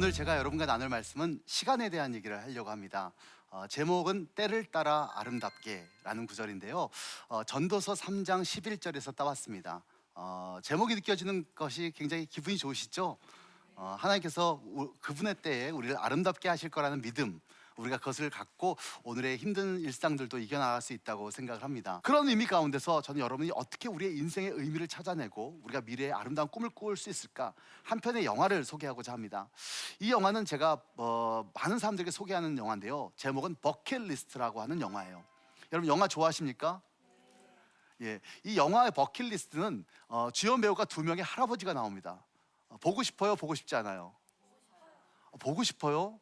오늘 제가 여러분과 나눌 말씀은 시간에 대한 얘기를 하려고 합니다. 제목은 때를 따라 아름답게라는 구절인데요. 전도서 3장 11절에서 따왔습니다. 제목이 느껴지는 것이 굉장히 기분이 좋으시죠? 하나님께서 그분의 때에 우리를 아름답게 하실 거라는 믿음, 우리가 그것을 갖고 오늘의 힘든 일상들도 이겨나갈 수 있다고 생각을 합니다. 그런 의미 가운데서 저는 여러분이 어떻게 우리의 인생의 의미를 찾아내고 우리가 미래의 아름다운 꿈을 꾸을 수 있을까, 한 편의 영화를 소개하고자 합니다. 이 영화는 제가 많은 사람들에게 소개하는 영화인데요, 제목은 버킷리스트라고 하는 영화예요. 여러분 영화 좋아하십니까? 예, 이 영화의 버킷리스트는 주연 배우가 두 명의 할아버지가 나옵니다. 보고 싶어요? 보고 싶지 않아요? 보고 싶어요?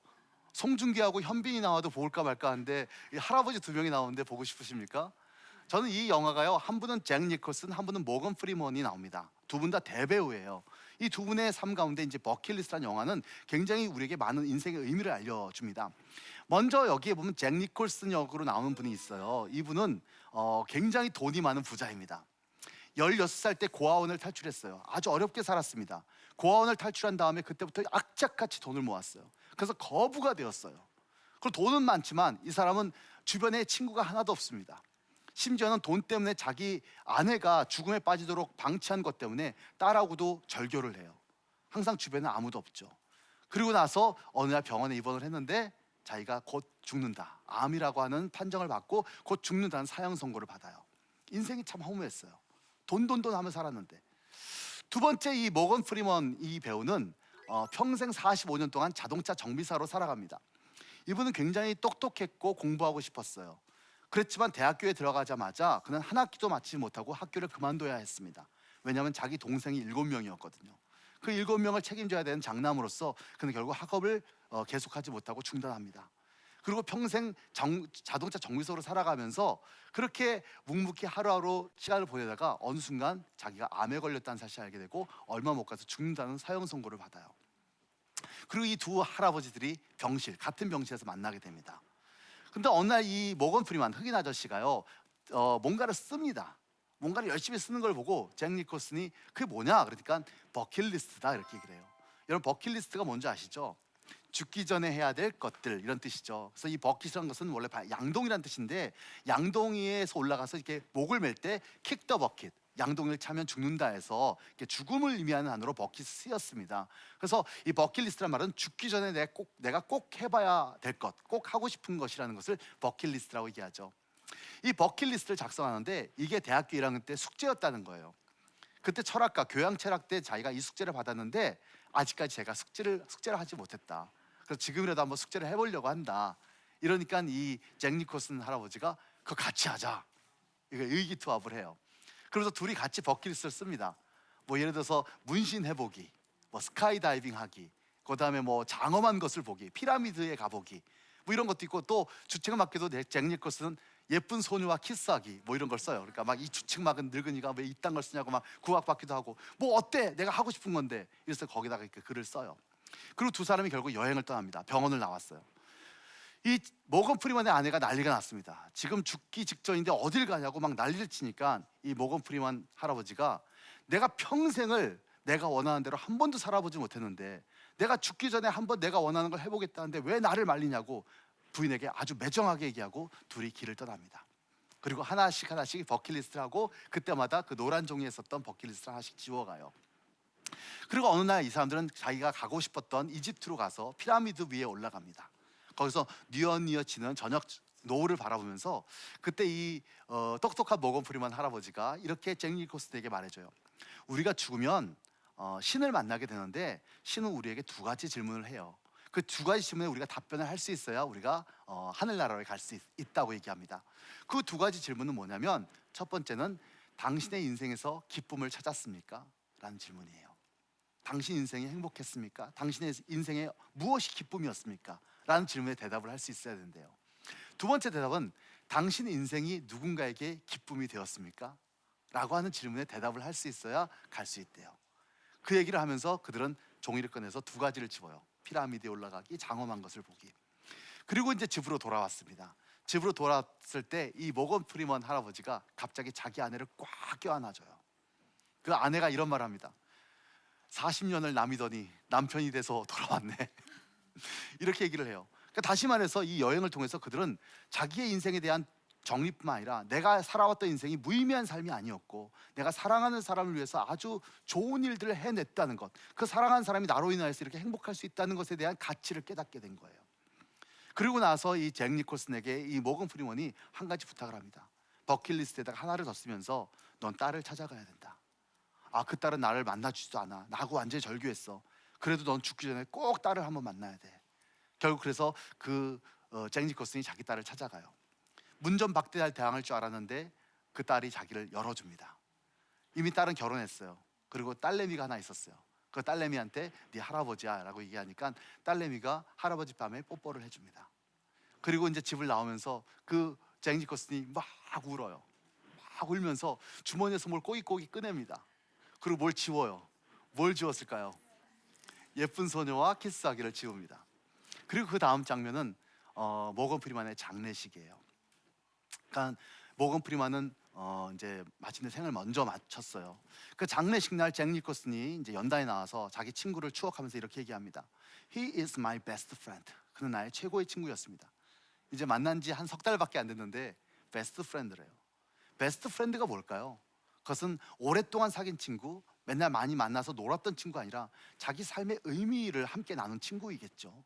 송중기하고 현빈이 나와도 볼까 말까 하는데 이 할아버지 두 명이 나오는데 보고 싶으십니까? 저는 이 영화가요, 한 분은 잭 니콜슨, 한 분은 모건 프리먼이 나옵니다. 두 분 다 대배우예요. 이 두 분의 삶 가운데 이제 버킷리스트라는 영화는 굉장히 우리에게 많은 인생의 의미를 알려줍니다. 먼저 여기에 보면 잭 니콜슨 역으로 나오는 분이 있어요. 이분은 굉장히 돈이 많은 부자입니다. 16살 때 고아원을 탈출했어요. 아주 어렵게 살았습니다. 고아원을 탈출한 다음에 그때부터 악착같이 돈을 모았어요. 그래서 거부가 되었어요. 그리고 돈은 많지만 이 사람은 주변에 친구가 하나도 없습니다. 심지어는 돈 때문에 자기 아내가 죽음에 빠지도록 방치한 것 때문에 딸하고도 절교를 해요. 항상 주변에 아무도 없죠. 그리고 나서 어느 날 병원에 입원을 했는데 자기가 곧 죽는다, 암이라고 하는 판정을 받고 곧 죽는다는 사형 선고를 받아요. 인생이 참 허무했어요. 돈 하며 살았는데. 두 번째, 이 모건 프리먼 이 배우는 평생 45년 동안 자동차 정비사로 살아갑니다. 이분은 굉장히 똑똑했고 공부하고 싶었어요. 그렇지만 대학교에 들어가자마자 그는 한 학기도 마치지 못하고 학교를 그만둬야 했습니다. 왜냐하면 자기 동생이 7명이었거든요. 그 7명을 책임져야 되는 장남으로서 그는 결국 학업을 계속하지 못하고 중단합니다. 그리고 평생 자동차 정비소로 살아가면서 그렇게 묵묵히 하루하루 시간을 보내다가 어느 순간 자기가 암에 걸렸다는 사실을 알게 되고 얼마 못 가서 죽는다는 사형 선고를 받아요. 그리고 이 두 할아버지들이 같은 병실에서 만나게 됩니다. 근데 어느 날 이 모건 프리만, 흑인 아저씨가요, 뭔가를 씁니다. 뭔가를 열심히 쓰는 걸 보고 잭 니콜슨이 그게 뭐냐 그러니까 버킷리스트다 이렇게 얘기를 해요. 여러분 버킷리스트가 뭔지 아시죠? 죽기 전에 해야 될 것들, 이런 뜻이죠. 그래서 이 버킷이라는 것은 원래 양동이라는 뜻인데, 양동이에서 올라가서 이렇게 목을 맬 때 킥 더 버킷, 양동이를 차면 죽는다 해서 죽음을 의미하는 단어로 버킷이 쓰였습니다. 그래서 이 버킷리스트란 말은 죽기 전에 내가 꼭 해봐야 될 것, 꼭 하고 싶은 것이라는 것을 버킷리스트라고 얘기하죠. 이 버킷리스트를 작성하는데 이게 대학교 1학년 때 숙제였다는 거예요. 그때 철학과 교양철학 때 자기가 이 숙제를 받았는데 아직까지 제가 숙제를 하지 못했다. 그래서 지금이라도 한번 숙제를 해보려고 한다. 이러니까 이 잭 니콜슨 할아버지가 그거 같이 하자, 이거 의기투합을 해요. 그래서 둘이 같이 버킷리스트를 씁니다. 뭐 예를 들어서 문신 해보기, 뭐 스카이다이빙 하기, 그 다음에 뭐 장엄한 것을 보기, 피라미드에 가보기, 뭐 이런 것도 있고, 또 주책맞게도 잭 니콜슨은 예쁜 소녀와 키스하기, 뭐 이런 걸 써요. 그러니까 막 이 주책맞은 늙은이가 왜 이딴 걸 쓰냐고 막 구박받기도 하고, 뭐 어때? 내가 하고 싶은 건데. 이래서 거기다가 이렇게 글을 써요. 그리고 두 사람이 결국 여행을 떠납니다. 병원을 나왔어요. 이 모건 프리먼의 아내가 난리가 났습니다. 지금 죽기 직전인데 어딜 가냐고 막 난리를 치니까 이 모건 프리먼 할아버지가 내가 평생을 내가 원하는 대로 한 번도 살아보지 못했는데 내가 죽기 전에 한번 내가 원하는 걸 해보겠다는데 왜 나를 말리냐고 부인에게 아주 매정하게 얘기하고 둘이 길을 떠납니다. 그리고 하나씩 버킷리스트를 하고 그때마다 그 노란 종이에 썼던 버킷리스트를 하나씩 지워가요. 그리고 어느 날 이 사람들은 자기가 가고 싶었던 이집트로 가서 피라미드 위에 올라갑니다. 거기서 뉘엿뉘엿치는 저녁 노을을 바라보면서 그때 이 똑똑한 모건 프리먼 할아버지가 이렇게 잭 니콜슨에게 말해줘요. 우리가 죽으면 신을 만나게 되는데 신은 우리에게 두 가지 질문을 해요. 그 두 가지 질문에 우리가 답변을 할 수 있어야 우리가 하늘나라에 갈 수 있다고 얘기합니다. 그 두 가지 질문은 뭐냐면, 첫 번째는 당신의 인생에서 기쁨을 찾았습니까? 라는 질문이에요. 당신 인생이 행복했습니까? 당신의 인생에 무엇이 기쁨이었습니까? 라는 질문에 대답을 할 수 있어야 된대요. 두 번째 대답은 당신 인생이 누군가에게 기쁨이 되었습니까? 라고 하는 질문에 대답을 할 수 있어야 갈 수 있대요. 그 얘기를 하면서 그들은 종이를 꺼내서 두 가지를 집어요. 피라미드에 올라가기, 장엄한 것을 보기. 그리고 이제 집으로 돌아왔습니다. 집으로 돌아왔을 때 이 모건 프리먼 할아버지가 갑자기 자기 아내를 꽉 껴안아줘요. 그 아내가 이런 말을 합니다. 40년을 남이더니 남편이 돼서 돌아왔네. 이렇게 얘기를 해요. 그러니까 다시 말해서 이 여행을 통해서 그들은 자기의 인생에 대한 정리뿐만 아니라 내가 살아왔던 인생이 무의미한 삶이 아니었고 내가 사랑하는 사람을 위해서 아주 좋은 일들을 해냈다는 것, 그 사랑하는 사람이 나로 인하여서 이렇게 행복할 수 있다는 것에 대한 가치를 깨닫게 된 거예요. 그리고 나서 이 잭 니콜슨에게 이 모건 프리먼이 한 가지 부탁을 합니다. 버킷리스트에다가 하나를 더 쓰면서 넌 딸을 찾아가야 된다. 그 딸은 나를 만나주지도 않아. 나하고 완전히 절교했어. 그래도 넌 죽기 전에 꼭 딸을 한번 만나야 돼. 결국 그래서 잭 니콜슨이 자기 딸을 찾아가요. 문전박대할 대항할 줄 알았는데 그 딸이 자기를 열어줍니다. 이미 딸은 결혼했어요. 그리고 딸내미가 하나 있었어요. 그 딸내미한테 네 할아버지야 라고 얘기하니까 딸내미가 할아버지 밤에 뽀뽀를 해줍니다. 그리고 이제 집을 나오면서 그 잭 니콜슨이 막 울어요. 막 울면서 주머니에서 뭘 꼬깃꼬깃 꺼냅니다. 그리고 뭘 지워요. 뭘 지웠을까요? 예쁜 소녀와 키스하기를 지웁니다. 그리고 그 다음 장면은 모건 프리만의 장례식이에요. 그러니까 모건 프리만은 이제 마침내 생을 먼저 마쳤어요. 그 장례식 날 잭 니콜슨이 이제 연단에 나와서 자기 친구를 추억하면서 이렇게 얘기합니다. He is my best friend. 그는 나의 최고의 친구였습니다. 이제 만난 지 한 석 달밖에 안 됐는데 베스트 프렌드래요. 베스트 프렌드가 뭘까요? 그것은 오랫동안 사귄 친구, 맨날 많이 만나서 놀았던 친구가 아니라 자기 삶의 의미를 함께 나눈 친구이겠죠.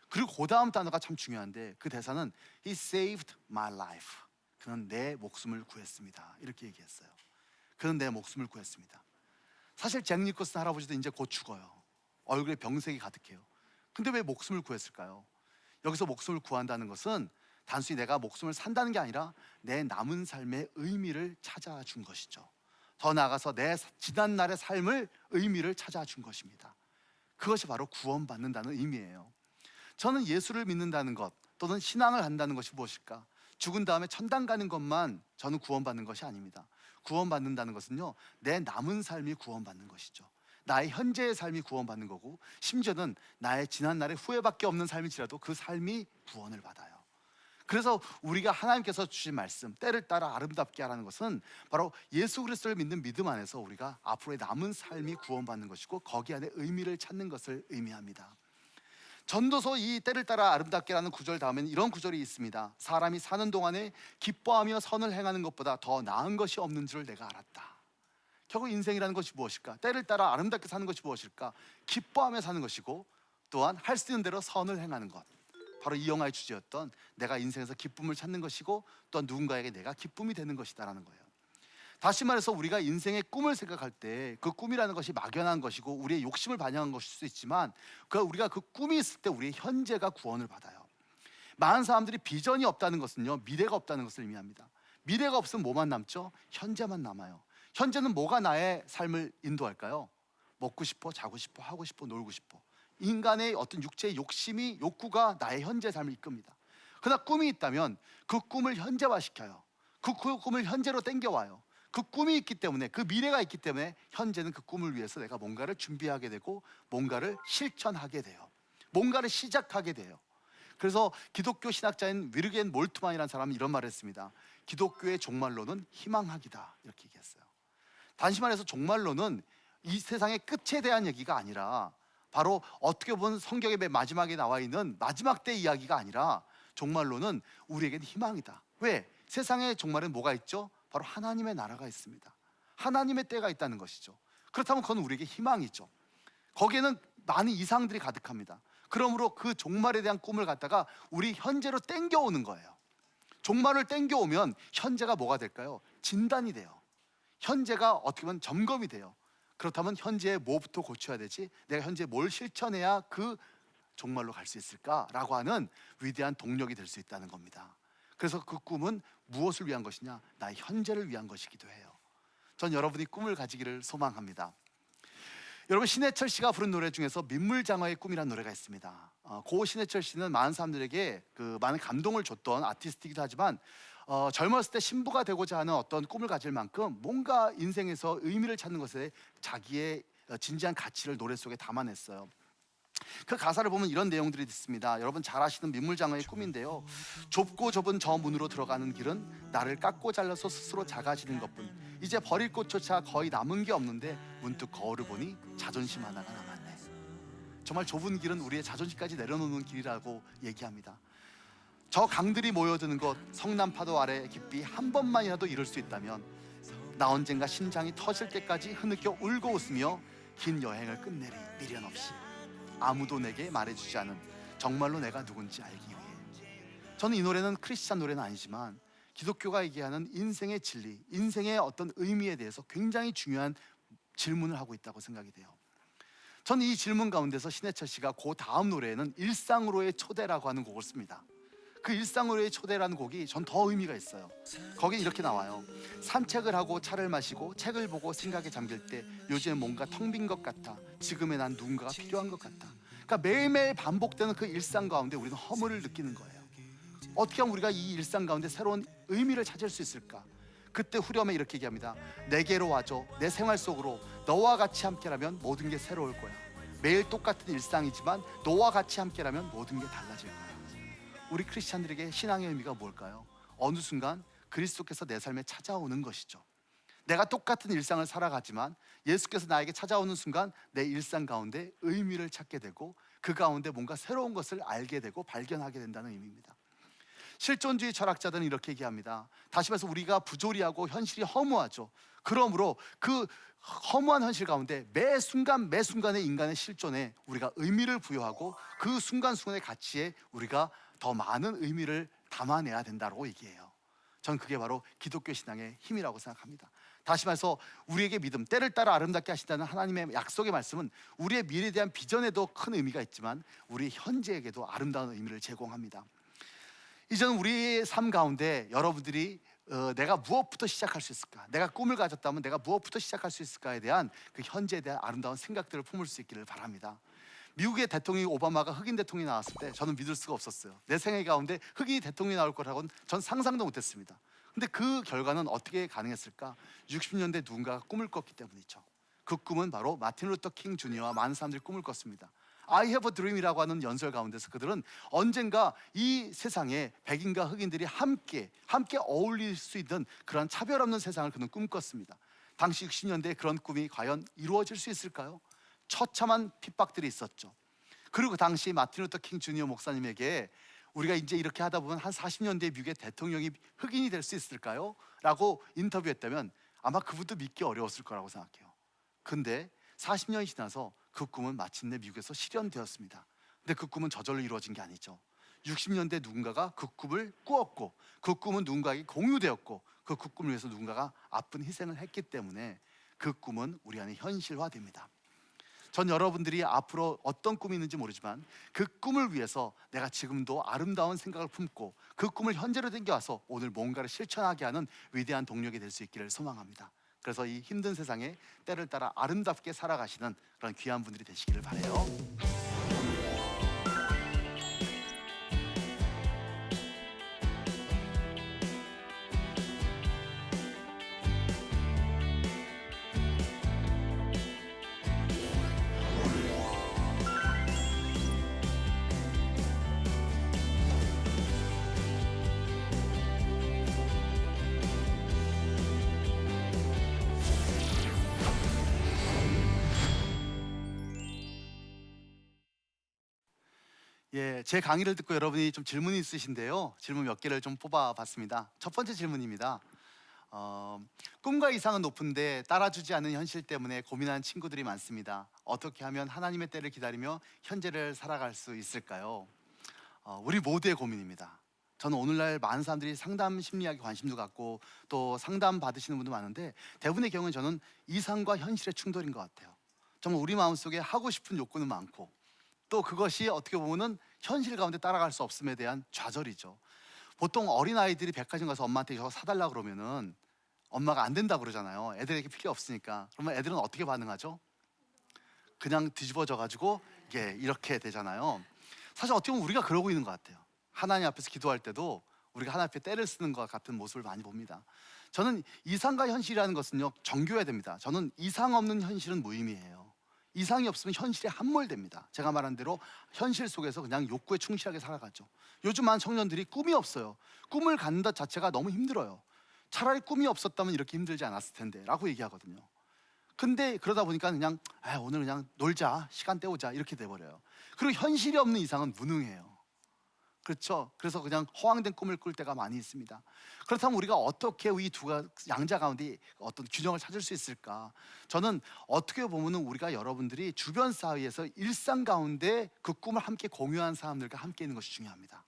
그리고 그 다음 단어가 참 중요한데 그 대사는 He saved my life. 그는 내 목숨을 구했습니다. 이렇게 얘기했어요. 그는 내 목숨을 구했습니다. 사실 잭 니콜슨 할아버지도 이제 곧 죽어요. 얼굴에 병색이 가득해요. 근데 왜 목숨을 구했을까요? 여기서 목숨을 구한다는 것은 단순히 내가 목숨을 산다는 게 아니라 내 남은 삶의 의미를 찾아준 것이죠. 더 나아가서 내 지난날의 삶을 의미를 찾아준 것입니다. 그것이 바로 구원받는다는 의미예요. 저는 예수를 믿는다는 것 또는 신앙을 한다는 것이 무엇일까? 죽은 다음에 천당 가는 것만 저는 구원받는 것이 아닙니다. 구원받는다는 것은요, 내 남은 삶이 구원받는 것이죠. 나의 현재의 삶이 구원받는 거고, 심지어는 나의 지난날의 후회밖에 없는 삶일지라도 그 삶이 구원을 받아요. 그래서 우리가 하나님께서 주신 말씀, 때를 따라 아름답게 하라는 것은 바로 예수 그리스도를 믿는 믿음 안에서 우리가 앞으로의 남은 삶이 구원받는 것이고 거기 안에 의미를 찾는 것을 의미합니다. 전도서 이 때를 따라 아름답게라는 구절 다음에는 이런 구절이 있습니다. 사람이 사는 동안에 기뻐하며 선을 행하는 것보다 더 나은 것이 없는 줄 내가 알았다. 결국 인생이라는 것이 무엇일까? 때를 따라 아름답게 사는 것이 무엇일까? 기뻐하며 사는 것이고 또한 할 수 있는 대로 선을 행하는 것, 바로 이 영화의 주제였던 내가 인생에서 기쁨을 찾는 것이고 또한 누군가에게 내가 기쁨이 되는 것이다라는 거예요. 다시 말해서 우리가 인생의 꿈을 생각할 때 그 꿈이라는 것이 막연한 것이고 우리의 욕심을 반영한 것일 수 있지만 우리가 그 꿈이 있을 때 우리의 현재가 구원을 받아요. 많은 사람들이 비전이 없다는 것은요, 미래가 없다는 것을 의미합니다. 미래가 없으면 뭐만 남죠? 현재만 남아요. 현재는 뭐가 나의 삶을 인도할까요? 먹고 싶어, 자고 싶어, 하고 싶어, 놀고 싶어. 인간의 어떤 육체의 욕심이, 욕구가 나의 현재 삶을 이끕니다. 그러나 꿈이 있다면 그 꿈을 현재화시켜요. 그 꿈을 현재로 땡겨와요. 그 꿈이 있기 때문에, 그 미래가 있기 때문에 현재는 그 꿈을 위해서 내가 뭔가를 준비하게 되고 뭔가를 실천하게 돼요. 뭔가를 시작하게 돼요. 그래서 기독교 신학자인 위르겐 몰트만이라는 사람은 이런 말을 했습니다. 기독교의 종말론은 희망학이다, 이렇게 얘기했어요. 단지 말해서 종말론은 이 세상의 끝에 대한 얘기가 아니라 바로 어떻게 보면 성경의 맨 마지막에 나와 있는 마지막 때 이야기가 아니라 종말론은 우리에게는 희망이다. 왜? 세상의 종말은 뭐가 있죠? 바로 하나님의 나라가 있습니다. 하나님의 때가 있다는 것이죠. 그렇다면 그건 우리에게 희망이죠. 거기에는 많은 이상들이 가득합니다. 그러므로 그 종말에 대한 꿈을 갖다가 우리 현재로 땡겨오는 거예요. 종말을 땡겨오면 현재가 뭐가 될까요? 진단이 돼요. 현재가 어떻게 보면 점검이 돼요. 그렇다면 현재에 뭐부터 고쳐야 되지? 내가 현재 뭘 실천해야 그 종말로 갈 수 있을까라고 하는 위대한 동력이 될 수 있다는 겁니다. 그래서 그 꿈은 무엇을 위한 것이냐? 나의 현재를 위한 것이기도 해요. 전 여러분이 꿈을 가지기를 소망합니다. 여러분, 신해철 씨가 부른 노래 중에서 민물장어의 꿈이라는 노래가 있습니다. 고 신해철 씨는 많은 사람들에게 많은 감동을 줬던 아티스트이기도 하지만 젊었을 때 신부가 되고자 하는 어떤 꿈을 가질 만큼 뭔가 인생에서 의미를 찾는 것에 자기의 진지한 가치를 노래 속에 담아냈어요. 그 가사를 보면 이런 내용들이 있습니다. 여러분 잘 아시는 민물장어의 꿈인데요, 좁고 좁은 저 문으로 들어가는 길은 나를 깎고 잘라서 스스로 작아지는 것뿐. 이제 버릴 곳조차 거의 남은 게 없는데 문득 거울을 보니 자존심 하나가 남았네. 정말 좁은 길은 우리의 자존심까지 내려놓는 길이라고 얘기합니다. 저 강들이 모여드는 곳 성남파도 아래 깊이 한 번만이라도 이룰 수 있다면 나 언젠가 심장이 터질 때까지 흐느껴 울고 웃으며 긴 여행을 끝내리 미련 없이 아무도 내게 말해주지 않은 정말로 내가 누군지 알기 위해. 저는 이 노래는 크리스찬 노래는 아니지만 기독교가 얘기하는 인생의 진리, 인생의 어떤 의미에 대해서 굉장히 중요한 질문을 하고 있다고 생각이 돼요. 저는 이 질문 가운데서 신해철 씨가 그 다음 노래에는 일상으로의 초대라고 하는 곡을 씁니다. 그 일상으로의 초대라는 곡이 전 더 의미가 있어요. 거기 이렇게 나와요. 산책을 하고 차를 마시고 책을 보고 생각에 잠길 때 요즘 뭔가 텅 빈 것 같아. 지금의 난 누군가가 필요한 것 같아. 그러니까 매일매일 반복되는 그 일상 가운데 우리는 허물을 느끼는 거예요. 어떻게 하면 우리가 이 일상 가운데 새로운 의미를 찾을 수 있을까? 그때 후렴에 이렇게 얘기합니다. 내게로 와줘. 내 생활 속으로 너와 같이 함께라면 모든 게 새로울 거야. 매일 똑같은 일상이지만 너와 같이 함께라면 모든 게 달라질 거야. 우리 크리스찬들에게 신앙의 의미가 뭘까요? 어느 순간 그리스도께서 내 삶에 찾아오는 것이죠. 내가 똑같은 일상을 살아가지만 예수께서 나에게 찾아오는 순간 내 일상 가운데 의미를 찾게 되고 그 가운데 뭔가 새로운 것을 알게 되고 발견하게 된다는 의미입니다. 실존주의 철학자들은 이렇게 얘기합니다. 다시 말해서 우리가 부조리하고 현실이 허무하죠. 그러므로 그 허무한 현실 가운데 매 순간 매 순간의 인간의 실존에 우리가 의미를 부여하고 그 순간순간의 가치에 우리가 더 많은 의미를 담아내야 된다고 얘기해요. 전 그게 바로 기독교 신앙의 힘이라고 생각합니다. 다시 말해서 우리에게 믿음, 때를 따라 아름답게 하신다는 하나님의 약속의 말씀은 우리의 미래에 대한 비전에도 큰 의미가 있지만 우리 현재에게도 아름다운 의미를 제공합니다. 이제는 우리의 삶 가운데 여러분들이 내가 무엇부터 시작할 수 있을까? 내가 꿈을 가졌다면 내가 무엇부터 시작할 수 있을까에 대한 그 현재에 대한 아름다운 생각들을 품을 수 있기를 바랍니다. 미국의 대통령이 오바마가 흑인 대통령이 나왔을 때 저는 믿을 수가 없었어요. 내 생애 가운데 흑인이 대통령이 나올 거라고는 전 상상도 못했습니다. 근데 그 결과는 어떻게 가능했을까? 60년대 누군가가 꿈을 꿨기 때문이죠. 그 꿈은 바로 마틴 루터 킹 주니어와 많은 사람들이 꿈을 꿨습니다. I have a dream이라고 하는 연설 가운데서 그들은 언젠가 이 세상에 백인과 흑인들이 함께 어울릴 수 있는 그런 차별 없는 세상을 그는 꿈꿨습니다. 당시 60년대에 그런 꿈이 과연 이루어질 수 있을까요? 처참한 핍박들이 있었죠. 그리고 그 당시 마틴 루터 킹 주니어 목사님에게 우리가 이제 이렇게 하다 보면 한 40년대에 미국의 대통령이 흑인이 될 수 있을까요? 라고 인터뷰했다면 아마 그분도 믿기 어려웠을 거라고 생각해요. 근데 40년이 지나서 그 꿈은 마침내 미국에서 실현되었습니다. 근데 그 꿈은 저절로 이루어진 게 아니죠. 60년대 누군가가 그 꿈을 꾸었고 그 꿈은 누군가에게 공유되었고 그 꿈을 위해서 누군가가 아픈 희생을 했기 때문에 그 꿈은 우리 안에 현실화됩니다. 전 여러분들이 앞으로 어떤 꿈이 있는지 모르지만 그 꿈을 위해서 내가 지금도 아름다운 생각을 품고 그 꿈을 현재로 당겨와서 오늘 뭔가를 실천하게 하는 위대한 동력이 될 수 있기를 소망합니다. 그래서 이 힘든 세상에 때를 따라 아름답게 살아가시는 그런 귀한 분들이 되시기를 바라요. 예, 제 강의를 듣고 여러분이 좀 질문이 있으신데요. 질문 몇 개를 좀 뽑아봤습니다. 첫 번째 질문입니다. 꿈과 이상은 높은데 따라주지 않는 현실 때문에 고민하는 친구들이 많습니다. 어떻게 하면 하나님의 때를 기다리며 현재를 살아갈 수 있을까요? 우리 모두의 고민입니다. 저는 오늘날 많은 사람들이 상담 심리학에 관심도 갖고 또 상담 받으시는 분도 많은데 대부분의 경우는 저는 이상과 현실의 충돌인 것 같아요. 정말 우리 마음속에 하고 싶은 욕구는 많고 또 그것이 어떻게 보면은 현실 가운데 따라갈 수 없음에 대한 좌절이죠. 보통 어린아이들이 백화점 가서 엄마한테 이거 사달라 그러면은 엄마가 안 된다 그러잖아요. 애들에게 필요 없으니까. 그러면 애들은 어떻게 반응하죠? 그냥 뒤집어져 가지고 이게 이렇게 되잖아요. 사실 어떻게 보면 우리가 그러고 있는 것 같아요. 하나님 앞에서 기도할 때도 우리가 하나님 앞에 때를 쓰는 것 같은 모습을 많이 봅니다. 저는 이상과 현실이라는 것은요 정교해야 됩니다. 저는 이상 없는 현실은 무의미해요. 이상이 없으면 현실에 함몰됩니다. 제가 말한 대로 현실 속에서 그냥 욕구에 충실하게 살아가죠. 요즘 많은 청년들이 꿈이 없어요. 꿈을 갖는 것 자체가 너무 힘들어요. 차라리 꿈이 없었다면 이렇게 힘들지 않았을 텐데 라고 얘기하거든요. 근데 그러다 보니까 그냥 오늘 그냥 놀자, 시간 때우자 이렇게 돼버려요. 그리고 현실이 없는 이상은 무능해요. 그렇죠? 그래서 그냥 허황된 꿈을 꿀 때가 많이 있습니다. 그렇다면 우리가 어떻게 이 두 양자 가운데 어떤 균형을 찾을 수 있을까? 저는 어떻게 보면은 우리가 여러분들이 주변 사회에서 일상 가운데 그 꿈을 함께 공유한 사람들과 함께 있는 것이 중요합니다.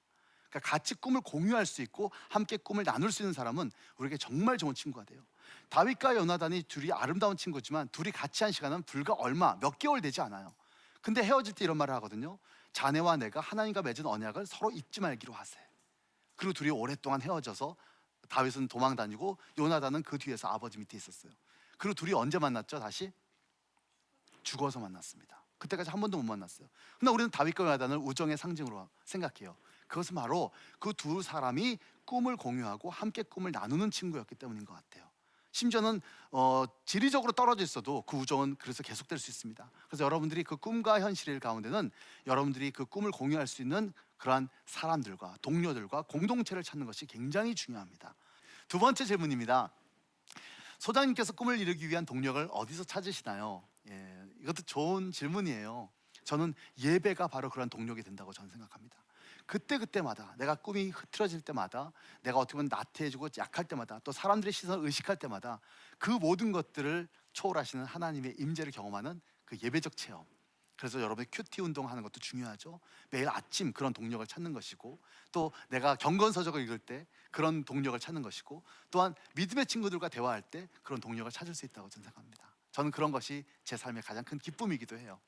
그러니까 같이 꿈을 공유할 수 있고 함께 꿈을 나눌 수 있는 사람은 우리에게 정말 좋은 친구가 돼요. 다윗과 요나단이 둘이 아름다운 친구지만 둘이 같이 한 시간은 불과 얼마 몇 개월 되지 않아요. 근데 헤어질 때 이런 말을 하거든요. 자네와 내가 하나님과 맺은 언약을 서로 잊지 말기로 하세. 그리고 둘이 오랫동안 헤어져서 다윗은 도망 다니고 요나단은 그 뒤에서 아버지 밑에 있었어요. 그리고 둘이 언제 만났죠? 다시 죽어서 만났습니다. 그때까지 한 번도 못 만났어요. 근데 우리는 다윗과 요나단을 우정의 상징으로 생각해요. 그것은 바로 그 두 사람이 꿈을 공유하고 함께 꿈을 나누는 친구였기 때문인 것 같아요. 심지어는 지리적으로 떨어져 있어도 그 우정은 그래서 계속될 수 있습니다. 그래서 여러분들이 그 꿈과 현실 가운데는 여러분들이 그 꿈을 공유할 수 있는 그러한 사람들과 동료들과 공동체를 찾는 것이 굉장히 중요합니다. 두 번째 질문입니다. 소장님께서 꿈을 이루기 위한 동력을 어디서 찾으시나요? 이것도 좋은 질문이에요. 저는 예배가 바로 그런 동력이 된다고 저는 생각합니다. 그때마다 내가 꿈이 흐트러질 때마다, 내가 어떻게 보면 나태해지고 약할 때마다, 또 사람들의 시선을 의식할 때마다 그 모든 것들을 초월하시는 하나님의 임재를 경험하는 그 예배적 체험. 그래서 여러분이 큐티 운동하는 것도 중요하죠. 매일 아침 그런 동력을 찾는 것이고, 또 내가 경건서적을 읽을 때 그런 동력을 찾는 것이고, 또한 믿음의 친구들과 대화할 때 그런 동력을 찾을 수 있다고 저는 생각합니다. 저는 그런 것이 제 삶의 가장 큰 기쁨이기도 해요.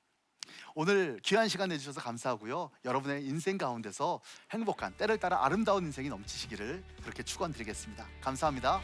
오늘 귀한 시간 내주셔서 감사하고요. 여러분의 인생 가운데서 행복한, 때를 따라 아름다운 인생이 넘치시기를 그렇게 축원드리겠습니다. 감사합니다.